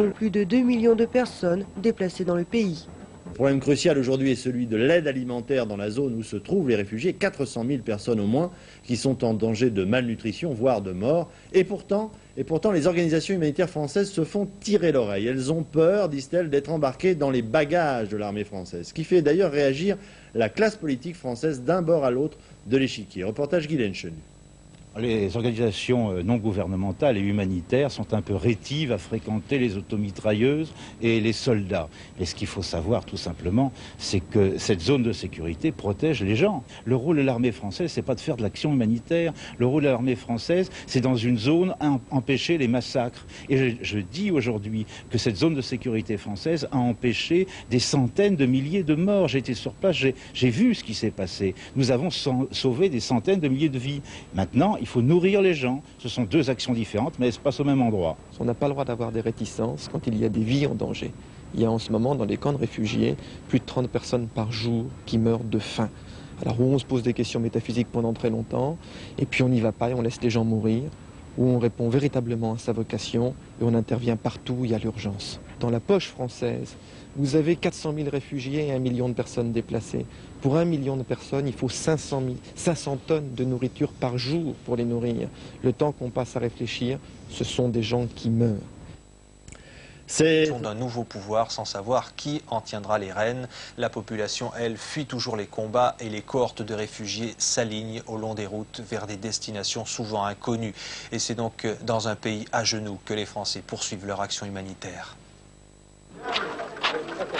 Plus de 2 millions de personnes déplacées dans le pays. Le problème crucial aujourd'hui est celui de l'aide alimentaire dans la zone où se trouvent les réfugiés. 400 000 personnes au moins qui sont en danger de malnutrition, voire de mort. Et pourtant, les organisations humanitaires françaises se font tirer l'oreille. Elles ont peur, disent-elles, d'être embarquées dans les bagages de l'armée française. Ce qui fait d'ailleurs réagir la classe politique française d'un bord à l'autre de l'échiquier. Reportage Guylaine Chenu. Les organisations non gouvernementales et humanitaires sont un peu rétives à fréquenter les automitrailleuses et les soldats. Et ce qu'il faut savoir tout simplement, c'est que cette zone de sécurité protège les gens. Le rôle de l'armée française, c'est pas de faire de l'action humanitaire. Le rôle de l'armée française, c'est dans une zone empêcher les massacres. Et je dis aujourd'hui que cette zone de sécurité française a empêché des centaines de milliers de morts. J'ai été sur place, j'ai vu ce qui s'est passé. Nous avons sauvé des centaines de milliers de vies. Maintenant, il faut nourrir les gens. Ce sont deux actions différentes, mais elles se passent au même endroit. On n'a pas le droit d'avoir des réticences quand il y a des vies en danger. Il y a en ce moment, dans les camps de réfugiés, plus de 30 personnes par jour qui meurent de faim. Alors, où on se pose des questions métaphysiques pendant très longtemps, et puis on n'y va pas et on laisse les gens mourir, où on répond véritablement à sa vocation, et on intervient partout où il y a l'urgence. Dans la poche française, vous avez 400 000 réfugiés et 1 million de personnes déplacées. Pour 1 million de personnes, il faut 500 tonnes de nourriture par jour pour les nourrir. Le temps qu'on passe à réfléchir, ce sont des gens qui meurent. C'est d'un nouveau pouvoir sans savoir qui en tiendra les rênes. La population, elle, fuit toujours les combats et les cohortes de réfugiés s'alignent au long des routes vers des destinations souvent inconnues. Et c'est donc dans un pays à genoux que les Français poursuivent leur action humanitaire.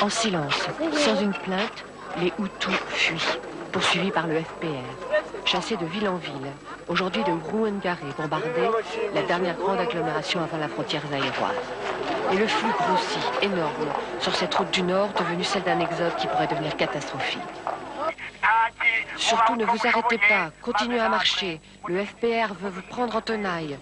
En silence, sans une plainte, les Hutus fuient, poursuivis par le FPR. Chassés de ville en ville, aujourd'hui de Rouengaré bombardé, la dernière grande agglomération avant la frontière zaïroise. Et le flux grossit, énorme, sur cette route du Nord devenue celle d'un exode qui pourrait devenir catastrophique. Surtout ne vous arrêtez pas, continuez à marcher. Le FPR veut vous prendre en tenaille.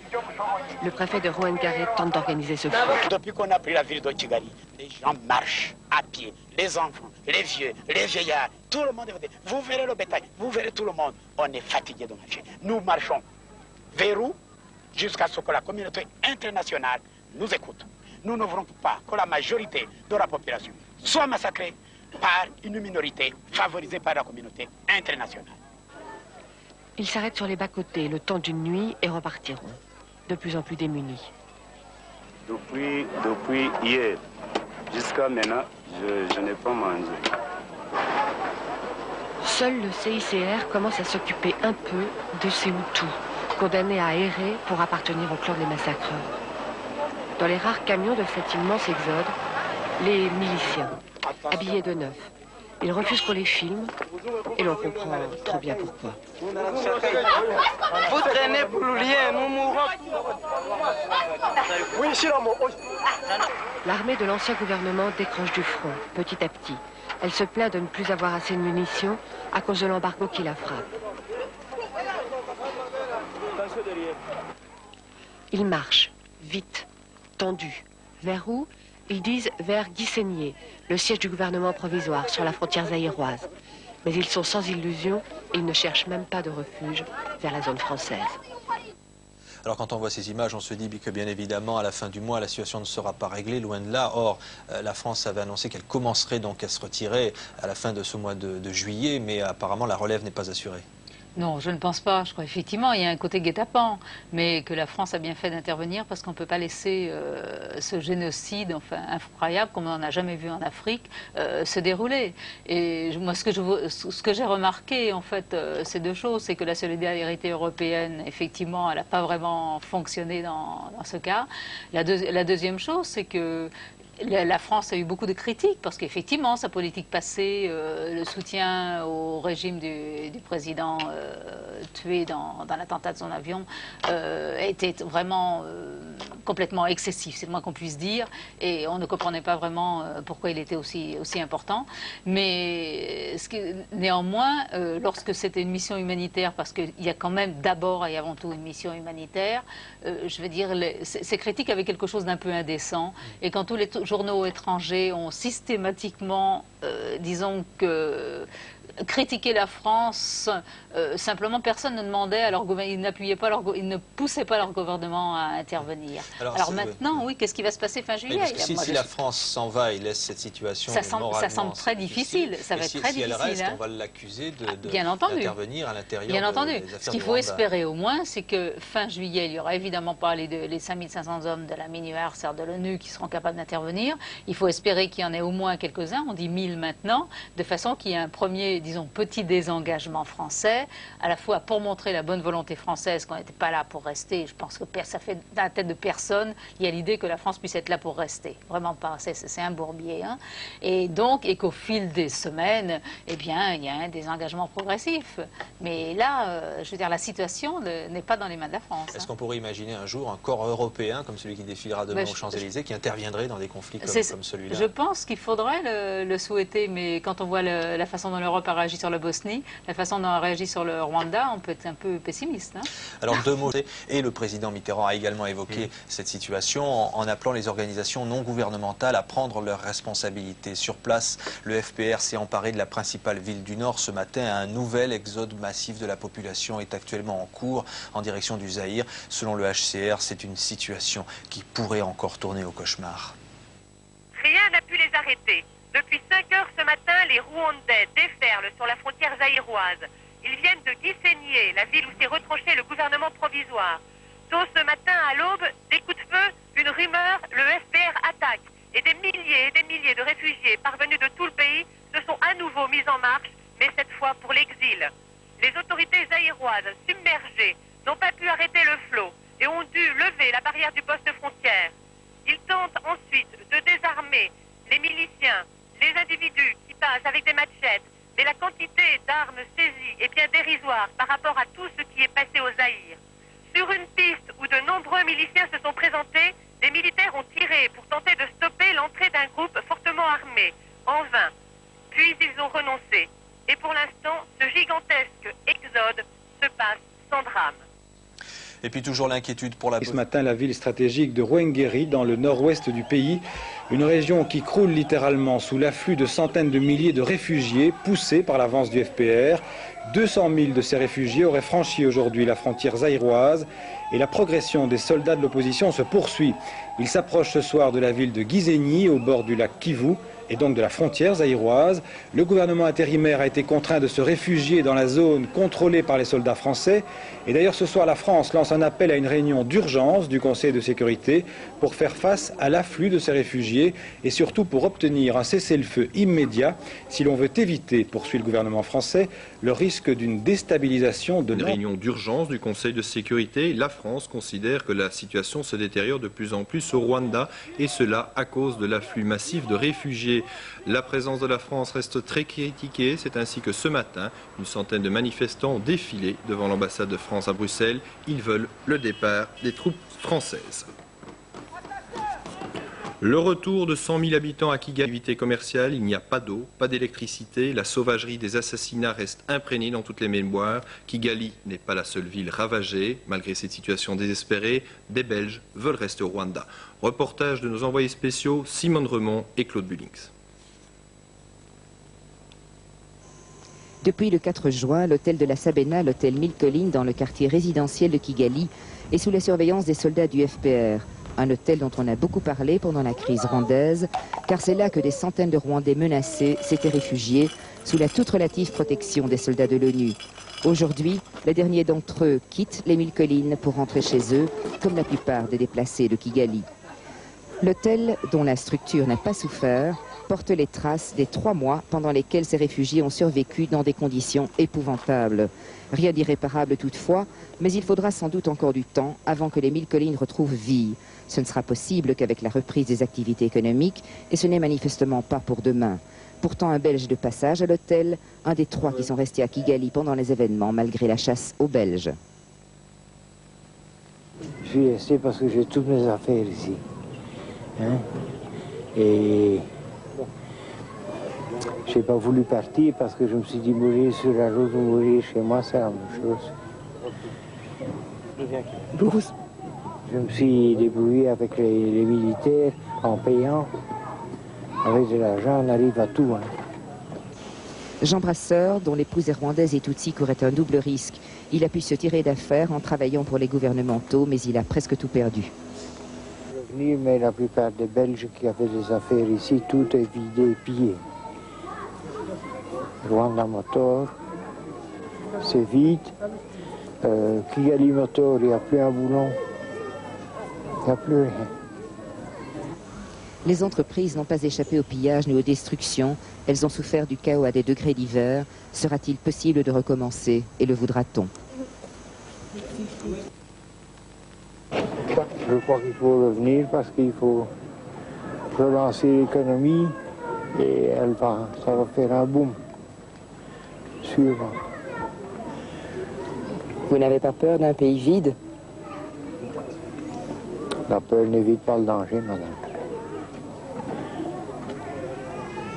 Le préfet de Rouengaré tente d'organiser ce front. Depuis qu'on a pris la ville de Kigali, les gens marchent à pied, les enfants, les vieux, les vieillards, tout le monde est fatigué. Vous verrez le bétail, vous verrez tout le monde. On est fatigué de marcher. Nous marchons vers où? Jusqu'à ce que la communauté internationale nous écoute. Nous ne voulons pas que la majorité de la population soit massacrée par une minorité favorisée par la communauté internationale. Ils s'arrêtent sur les bas-côtés le temps d'une nuit et repartiront, de plus en plus démunis. Depuis hier jusqu'à maintenant, je n'ai pas mangé. Seul le CICR commence à s'occuper un peu de ces Hutus, condamnés à errer pour appartenir au clan des massacreurs. Dans les rares camions de cet immense exode, les miliciens, habillés de neuf. Ils refusent qu'on les filme et l'on comprend trop bien pourquoi. Vous traînez pour rien, nous mourrons. L'armée de l'ancien gouvernement décroche du front, petit à petit. Elle se plaint de ne plus avoir assez de munitions à cause de l'embargo qui la frappe. Ils marchent, vite, tendus. Vers où? Ils disent vers Guissénier, le siège du gouvernement provisoire sur la frontière zaïroise. Mais ils sont sans illusion et ils ne cherchent même pas de refuge vers la zone française. Alors quand on voit ces images, on se dit que bien évidemment, à la fin du mois, la situation ne sera pas réglée, loin de là. Or, la France avait annoncé qu'elle commencerait donc à se retirer à la fin de ce mois de juillet, mais apparemment la relève n'est pas assurée. Non, je ne pense pas. Je crois effectivement il y a un côté guet-apens, mais que la France a bien fait d'intervenir parce qu'on ne peut pas laisser ce génocide enfin, incroyable, comme on n'en a jamais vu en Afrique, se dérouler. Et moi, ce que j'ai remarqué, en fait, c'est deux choses. C'est que la solidarité européenne, effectivement, elle n'a pas vraiment fonctionné dans ce cas. La deuxième chose, c'est que la France a eu beaucoup de critiques parce qu'effectivement, sa politique passée, le soutien au régime du président tué dans l'attentat de son avion, était vraiment complètement excessif, c'est le moins qu'on puisse dire, et on ne comprenait pas vraiment pourquoi il était aussi important. Mais néanmoins, lorsque c'était une mission humanitaire, parce qu'il y a quand même d'abord et avant tout une mission humanitaire, je veux dire, ces critiques avaient quelque chose d'un peu indécent, et quand tous les journaux étrangers ont systématiquement, disons que critiquer la France, simplement personne ne demandait à leur gouvernement, ils ne poussaient pas leur gouvernement à intervenir. Alors maintenant, oui, qu'est-ce qui va se passer fin juillet? Si la France s'en va et laisse cette situation ça semble très difficile. Ça va être très difficile. Si elle reste, on va l'accuser d'intervenir à l'intérieur. Bien entendu. Des affaires Ce qu'il faut espérer au moins, c'est que fin juillet, il y aura évidemment pas les 5500 hommes de la MINUR, de l'ONU, qui seront capables d'intervenir. Il faut espérer qu'il y en ait au moins quelques-uns, on dit 1000 maintenant, de façon qu'il y ait un premier, disons, petit désengagement français, à la fois pour montrer la bonne volonté française qu'on n'était pas là pour rester. Je pense que ça fait dans la tête de personne, il y a l'idée que la France puisse être là pour rester. Vraiment pas, c'est un bourbier. Hein. Et qu'au fil des semaines, eh bien, il y a un désengagement progressif. Mais là, je veux dire, la situation n'est pas dans les mains de la France. Est-ce qu'on pourrait imaginer un jour un corps européen, comme celui qui défilera demain aux Champs-Élysées, qui interviendrait dans des conflits comme celui-là? Je pense qu'il faudrait le souhaiter, mais quand on voit la façon dont l'Europe a réagi sur la Bosnie, la façon dont on a réagi sur le Rwanda, on peut être un peu pessimiste. Hein. Alors 2 mots, et le président Mitterrand a également évoqué cette situation en appelant les organisations non gouvernementales à prendre leurs responsabilités. Sur place, le FPR s'est emparé de la principale ville du Nord ce matin. Un nouvel exode massif de la population est actuellement en cours en direction du Zaïre. Selon le HCR, c'est une situation qui pourrait encore tourner au cauchemar. Rien n'a pu les arrêter. Depuis 5 heures ce matin, les Rwandais déferlent sur la frontière zaïroise. Ils viennent de Gisenyi, la ville où s'est retranché le gouvernement provisoire. Tôt ce matin, à l'aube, des coups de feu, une rumeur, le FPR attaque. Et des milliers de réfugiés parvenus de tout le pays se sont à nouveau mis en marche, mais cette fois pour l'exil. Les autorités zaïroises, submergées, n'ont pas pu arrêter le flot et ont dû lever la barrière du poste frontière. Ils tentent ensuite de désarmer les miliciens, les individus qui passent avec des machettes, mais la quantité d'armes saisies est bien dérisoire par rapport à tout ce qui est passé au Zaïre. Sur une piste où de nombreux miliciens se sont présentés, les militaires ont tiré pour tenter de stopper l'entrée d'un groupe fortement armé, en vain. Puis ils ont renoncé. Et pour l'instant, ce gigantesque exode se passe sans drame. Et puis toujours l'inquiétude pour la... Ce matin, la ville stratégique de Ruhengeri, dans le nord-ouest du pays, une région qui croule littéralement sous l'afflux de centaines de milliers de réfugiés poussés par l'avance du FPR. 200 000 de ces réfugiés auraient franchi aujourd'hui la frontière zaïroise et la progression des soldats de l'opposition se poursuit. Ils s'approchent ce soir de la ville de Gisenyi, au bord du lac Kivu, et donc de la frontière zaïroise. Le gouvernement intérimaire a été contraint de se réfugier dans la zone contrôlée par les soldats français. Et d'ailleurs, ce soir, la France lance un appel à une réunion d'urgence du Conseil de sécurité pour faire face à l'afflux de ces réfugiés et surtout pour obtenir un cessez-le-feu immédiat si l'on veut éviter, poursuit le gouvernement français, le risque d'une déstabilisation de... Une réunion d'urgence du Conseil de sécurité. La France considère que la situation se détériore de plus en plus au Rwanda et cela à cause de l'afflux massif de réfugiés. La présence de la France reste très critiquée. C'est ainsi que ce matin, une centaine de manifestants ont défilé devant l'ambassade de France à Bruxelles. Ils veulent le départ des troupes françaises. Le retour de 100 000 habitants à Kigali, activité commerciale, il n'y a pas d'eau, pas d'électricité, la sauvagerie des assassinats reste imprégnée dans toutes les mémoires. Kigali n'est pas la seule ville ravagée. Malgré cette situation désespérée, des Belges veulent rester au Rwanda. Reportage de nos envoyés spéciaux Simone Remond et Claude Bullings. Depuis le 4 juin, l'hôtel de la Sabena, l'hôtel 1000 Collines dans le quartier résidentiel de Kigali, est sous la surveillance des soldats du FPR. Un hôtel dont on a beaucoup parlé pendant la crise rwandaise, car c'est là que des centaines de Rwandais menacés s'étaient réfugiés sous la toute relative protection des soldats de l'ONU. Aujourd'hui, les derniers d'entre eux quittent les 1000 Collines pour rentrer chez eux, comme la plupart des déplacés de Kigali. L'hôtel, dont la structure n'a pas souffert, porte les traces des 3 mois pendant lesquels ces réfugiés ont survécu dans des conditions épouvantables. Rien d'irréparable toutefois, mais il faudra sans doute encore du temps avant que les 1000 Collines retrouvent vie. Ce ne sera possible qu'avec la reprise des activités économiques et ce n'est manifestement pas pour demain. Pourtant un Belge de passage à l'hôtel, un des 3 qui sont restés à Kigali pendant les événements malgré la chasse aux Belges. Je suis resté parce que j'ai toutes mes affaires ici. Et je n'ai pas voulu partir parce que je me suis dit mourir sur la route ou mourir chez moi, c'est la même chose. Je me suis débrouillé avec les militaires en payant. Avec de l'argent, on arrive à tout. Jean Brasseur, dont l'épouse est rwandaise et Tutsi, courait un double risque. Il a pu se tirer d'affaire en travaillant pour les gouvernementaux, mais il a presque tout perdu. Revenir, mais la plupart des Belges qui avaient des affaires ici, tout est vidé et pillé. Rwanda Motor, c'est vide. Kigali Motor, il n'y a plus un boulon. Il n'y a plus rien. Les entreprises n'ont pas échappé au pillage ni aux destructions. Elles ont souffert du chaos à des degrés divers. Sera-t-il possible de recommencer et le voudra-t-on? Je crois qu'il faut revenir parce qu'il faut relancer l'économie et ça va faire un boom. Sûrement. Vous n'avez pas peur d'un pays vide? La peur n'évite pas le danger, madame.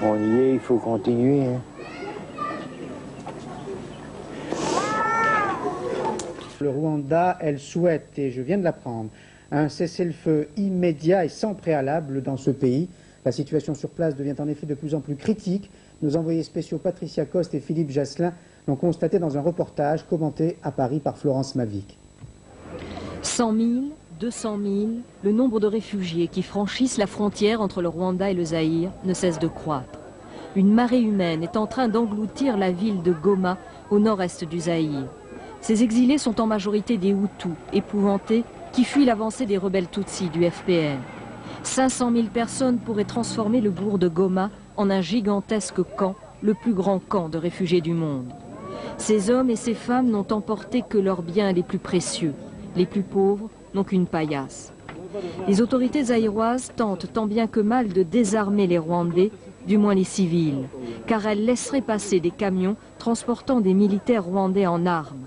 On y est, il faut continuer. Hein. Le Rwanda, elle souhaite, et je viens de l'apprendre, un cessez-le-feu immédiat et sans préalable dans ce pays. La situation sur place devient en effet de plus en plus critique. Nos envoyés spéciaux Patricia Coste et Philippe Jasselin l'ont constaté dans un reportage commenté à Paris par Florence Mavic. 100 000, 200 000, le nombre de réfugiés qui franchissent la frontière entre le Rwanda et le Zaïre ne cesse de croître. Une marée humaine est en train d'engloutir la ville de Goma, au nord-est du Zaïre. Ces exilés sont en majorité des Hutus, épouvantés, qui fuient l'avancée des rebelles Tutsis du FPR. 500 000 personnes pourraient transformer le bourg de Goma en un gigantesque camp, le plus grand camp de réfugiés du monde. Ces hommes et ces femmes n'ont emporté que leurs biens les plus précieux. Les plus pauvres n'ont qu'une paillasse. Les autorités zaïroises tentent tant bien que mal de désarmer les Rwandais, du moins les civils, car elles laisseraient passer des camions transportant des militaires rwandais en armes.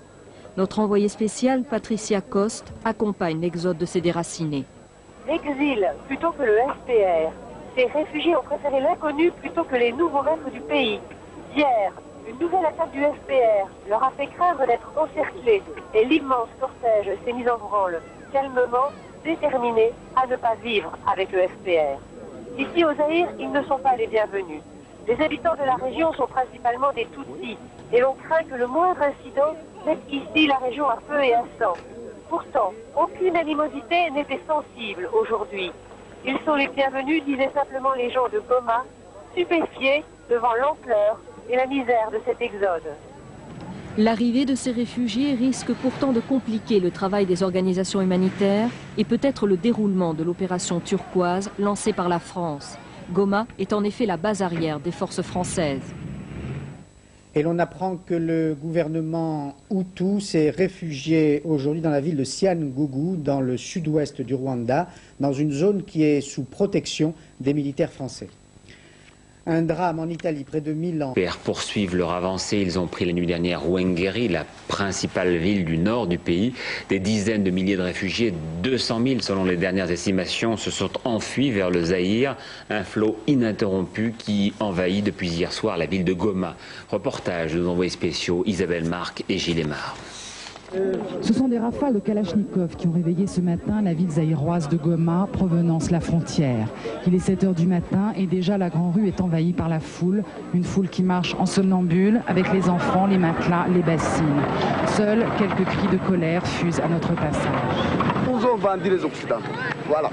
Notre envoyée spéciale, Patricia Coste, accompagne l'exode de ces déracinés. L'exil plutôt que le FPR. Ces réfugiés ont préféré l'inconnu plutôt que les nouveaux maîtres du pays. Hier, une nouvelle attaque du FPR leur a fait craindre d'être encerclés et l'immense cortège s'est mis en branle, calmement, déterminé à ne pas vivre avec le FPR. Ici au Zaïre, ils ne sont pas les bienvenus. Les habitants de la région sont principalement des Tutsis et l'on craint que le moindre incident mette ici la région à feu et à sang. Pourtant, aucune animosité n'était sensible aujourd'hui. Ils sont les bienvenus, disaient simplement les gens de Goma, stupéfiés devant l'ampleur et la misère de cet exode. L'arrivée de ces réfugiés risque pourtant de compliquer le travail des organisations humanitaires et peut-être le déroulement de l'opération turquoise lancée par la France. Goma est en effet la base arrière des forces françaises. Et l'on apprend que le gouvernement Hutu s'est réfugié aujourd'hui dans la ville de Cyangugu, dans le sud-ouest du Rwanda, dans une zone qui est sous protection des militaires français. Un drame en Italie, près de Milan. Les FPR poursuivent leur avancée. Ils ont pris la nuit dernière Ruhengeri, la principale ville du nord du pays. Des dizaines de milliers de réfugiés, 200 000 selon les dernières estimations, se sont enfuis vers le Zaïre. Un flot ininterrompu qui envahit depuis hier soir la ville de Goma. Reportage de nos envoyés spéciaux Isabelle Marc et Gilles Aymar. Ce sont des rafales de Kalachnikov qui ont réveillé ce matin la ville zaïroise de Goma, provenance la frontière. Il est 7 h du matin et déjà la grande rue est envahie par la foule. Une foule qui marche en somnambule avec les enfants, les matelas, les bassines. Seuls quelques cris de colère fusent à notre passage. Nous ont vendu les Occidentaux. Voilà.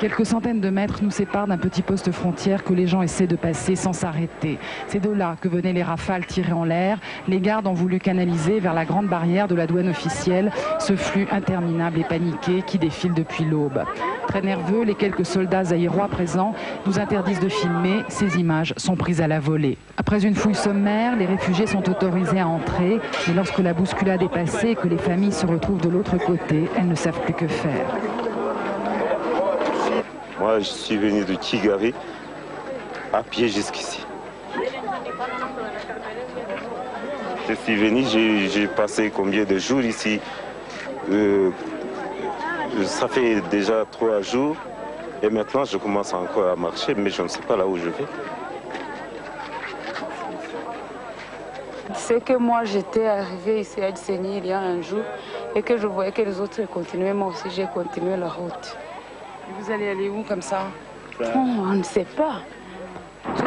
Quelques centaines de mètres nous séparent d'un petit poste frontière que les gens essaient de passer sans s'arrêter. C'est de là que venaient les rafales tirées en l'air. Les gardes ont voulu canaliser vers la grande barrière de la douane officielle ce flux interminable et paniqué qui défile depuis l'aube. Très nerveux, les quelques soldats zaïrois présents nous interdisent de filmer. Ces images sont prises à la volée. Après une fouille sommaire, les réfugiés sont autorisés à entrer. Mais lorsque la bousculade est passée et que les familles se retrouvent de l'autre côté, elles ne savent plus que faire. Moi, je suis venu de Kigali à pied jusqu'ici. Je suis venu, j'ai passé combien de jours ici? Ça fait déjà 3 jours et maintenant je commence encore à marcher, mais je ne sais pas là où je vais. C'est que moi j'étais arrivée ici à Dsenyi il y a un jour et que je voyais que les autres continuaient, moi aussi j'ai continué la route. Et vous allez aller où comme ça? On ne sait pas.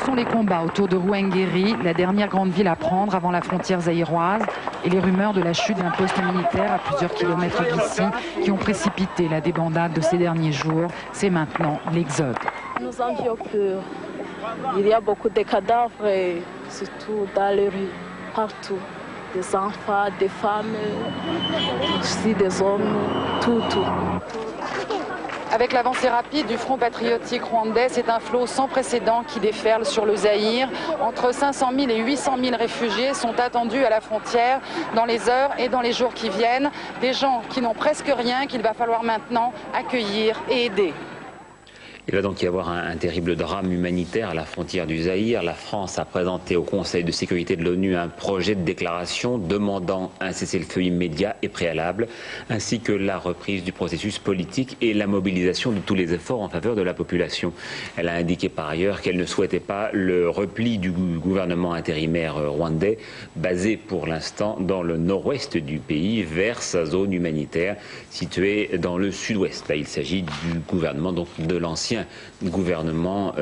sont les combats autour de Ruhengeri, la dernière grande ville à prendre avant la frontière zaïroise, et les rumeurs de la chute d'un poste militaire à plusieurs kilomètres d'ici qui ont précipité la débandade de ces derniers jours. C'est maintenant l'exode. Nous avions peur. Il y a beaucoup de cadavres, surtout dans les rues, partout. Des enfants, des femmes, aussi des hommes, tout. Avec l'avancée rapide du Front patriotique rwandais, c'est un flot sans précédent qui déferle sur le Zaïre. Entre 500 000 et 800 000 réfugiés sont attendus à la frontière dans les heures et dans les jours qui viennent. Des gens qui n'ont presque rien, qu'il va falloir maintenant accueillir et aider. Il va donc y avoir un terrible drame humanitaire à la frontière du Zaïre. La France a présenté au Conseil de sécurité de l'ONU un projet de déclaration demandant un cessez-le-feu immédiat et préalable, ainsi que la reprise du processus politique et la mobilisation de tous les efforts en faveur de la population. Elle a indiqué par ailleurs qu'elle ne souhaitait pas le repli du gouvernement intérimaire rwandais, basé pour l'instant dans le nord-ouest du pays, vers sa zone humanitaire située dans le sud-ouest. Là, il s'agit du gouvernement, donc de l'ancien gouvernement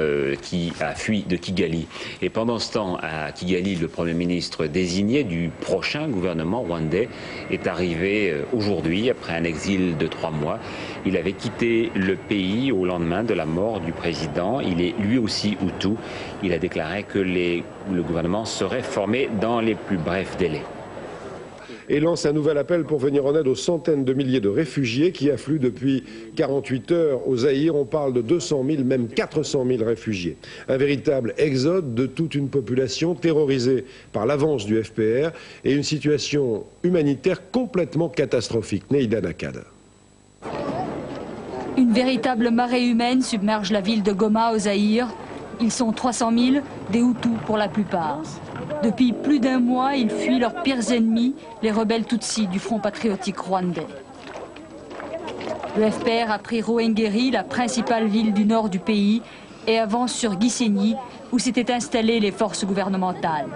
qui a fui de Kigali. Et pendant ce temps, à Kigali, le Premier ministre désigné du prochain gouvernement rwandais est arrivé aujourd'hui, après un exil de 3 mois. Il avait quitté le pays au lendemain de la mort du président. Il est lui aussi Hutu. Il a déclaré que le gouvernement serait formé dans les plus brefs délais. Et lance un nouvel appel pour venir en aide aux centaines de milliers de réfugiés qui affluent depuis 48 heures au Zaïre. On parle de 200 000, même 400 000 réfugiés. Un véritable exode de toute une population terrorisée par l'avance du FPR et une situation humanitaire complètement catastrophique. Neida Nakad. Une véritable marée humaine submerge la ville de Goma au Zaïre. Ils sont 300 000, des Hutus pour la plupart. Depuis plus d'1 mois, ils fuient leurs pires ennemis, les rebelles Tutsis du Front patriotique rwandais. Le FPR a pris Ruhengeri, la principale ville du nord du pays, et avance sur Gisenyi, où s'étaient installées les forces gouvernementales.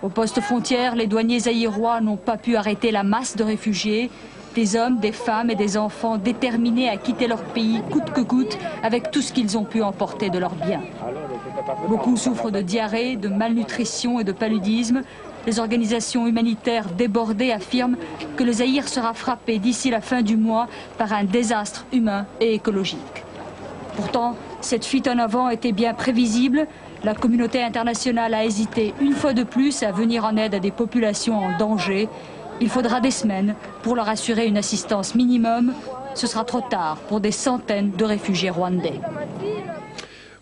Au poste frontière, les douaniers zaïrois n'ont pas pu arrêter la masse de réfugiés, des hommes, des femmes et des enfants déterminés à quitter leur pays coûte que coûte, avec tout ce qu'ils ont pu emporter de leurs biens. Beaucoup souffrent de diarrhée, de malnutrition et de paludisme. Les organisations humanitaires débordées affirment que le Zaïre sera frappé d'ici la fin du mois par un désastre humain et écologique. Pourtant, cette fuite en avant était bien prévisible. La communauté internationale a hésité une fois de plus à venir en aide à des populations en danger. Il faudra des semaines pour leur assurer une assistance minimum. Ce sera trop tard pour des centaines de réfugiés rwandais.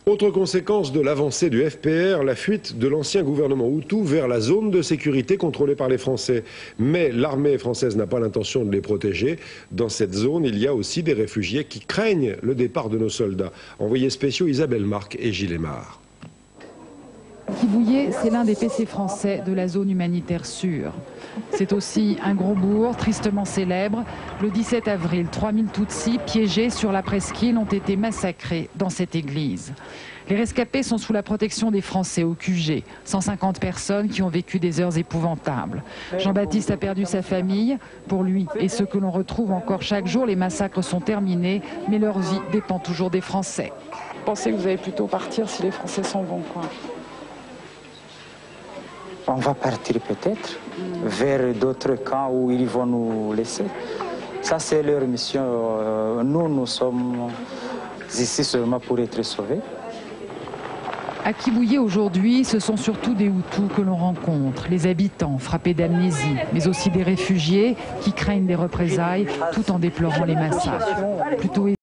Autre conséquence de l'avancée du FPR, la fuite de l'ancien gouvernement Hutu vers la zone de sécurité contrôlée par les Français. Mais l'armée française n'a pas l'intention de les protéger. Dans cette zone, il y a aussi des réfugiés qui craignent le départ de nos soldats. Envoyés spéciaux Isabelle Marc et Gilles Aymar. Kibouye, c'est l'un des PC français de la zone humanitaire sûre. C'est aussi un gros bourg tristement célèbre. Le 17 avril, 3000 Tutsis piégés sur la presqu'île ont été massacrés dans cette église. Les rescapés sont sous la protection des Français au QG. 150 personnes qui ont vécu des heures épouvantables. Jean-Baptiste a perdu sa famille. Pour lui et ceux que l'on retrouve encore chaque jour, les massacres sont terminés, mais leur vie dépend toujours des Français. Pensez que vous allez plutôt partir si les Français s'en vont, quoi. On va partir peut-être vers d'autres camps où ils vont nous laisser. Ça, c'est leur mission. Nous sommes ici seulement pour être sauvés. À Kibouye aujourd'hui, ce sont surtout des Hutus que l'on rencontre, les habitants frappés d'amnésie, mais aussi des réfugiés qui craignent des représailles tout en déplorant les massacres. Plutôt